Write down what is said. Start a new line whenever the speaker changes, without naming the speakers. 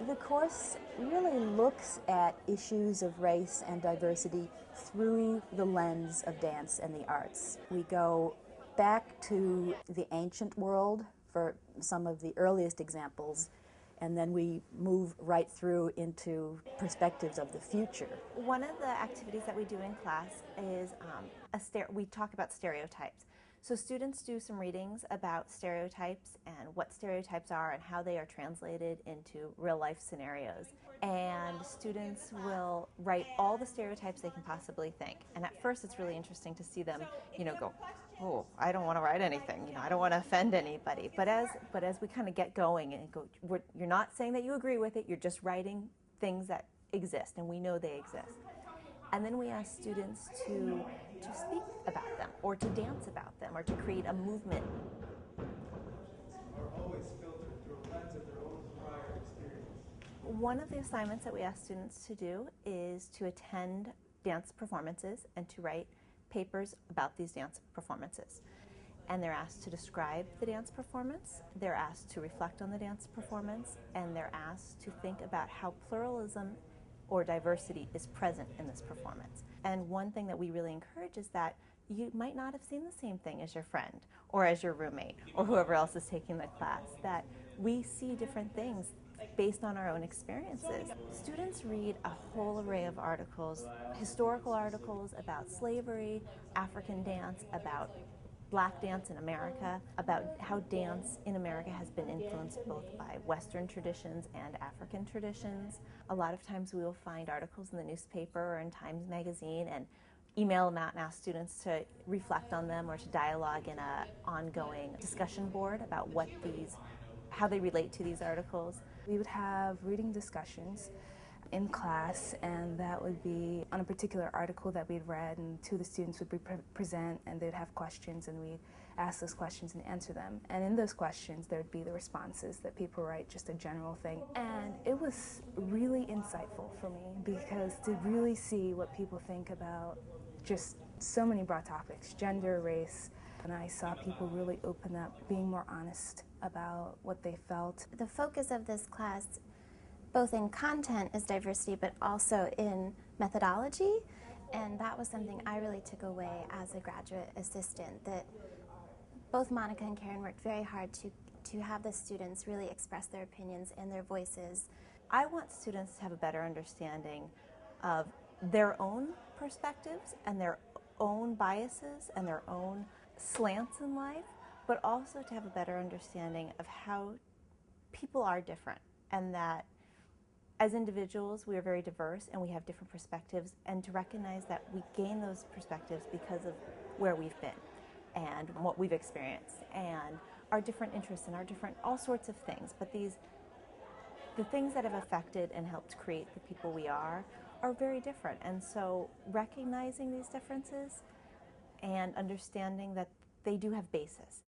The course really looks at issues of race and diversity through the lens of dance and the arts. We go back to the ancient world for some of the earliest examples, and then we move right through into perspectives of the future.
One of the activities that we do in class is we talk about stereotypes. So students do some readings about stereotypes and what stereotypes are and how they are translated into real life scenarios. And students will write all the stereotypes they can possibly think. And at first it's really interesting to see them, go, oh, I don't want to write anything, I don't want to offend anybody. But as we kind of get going and go, you're not saying that you agree with it, you're just writing things that exist and we know they exist. And then we ask students to speak about them, or to dance about them, or to create a movement.
Are always filtered through a lens of their own prior experience.
One of the assignments that we ask students to do is to attend dance performances and to write papers about these dance performances. And they're asked to describe the dance performance, they're asked to reflect on the dance performance, and they're asked to think about how pluralism or diversity is present in this performance. And one thing that we really encourage is that you might not have seen the same thing as your friend or as your roommate or whoever else is taking the class, that we see different things based on our own experiences. Students read a whole array of articles, historical articles about slavery, African dance, about Black dance in America, about how dance in America has been influenced both by Western traditions and African traditions. A lot of times we will find articles in the newspaper or in Times Magazine and email them out and ask students to reflect on them or to dialogue in an ongoing discussion board about how they relate to these articles.
We would have reading discussions in class, and that would be on a particular article that we'd read, and two of the students would present and they'd have questions and we'd ask those questions and answer them. And in those questions there would be the responses that people write, just a general thing. And it was really insightful for me because to really see what people think about just so many broad topics, gender, race, and I saw people really open up, being more honest about what they felt.
The focus of this class, both in content, is diversity, but also in methodology, and that was something I really took away as a graduate assistant, that both Monica and Karen worked very hard to have the students really express their opinions and their voices.
I want students to have a better understanding of their own perspectives and their own biases and their own slants in life, but also to have a better understanding of how people are different, and that as individuals we are very diverse and we have different perspectives, and to recognize that we gain those perspectives because of where we've been and what we've experienced and our different interests and our different all sorts of things. But the things that have affected and helped create the people we are very different. And so recognizing these differences and understanding that they do have basis.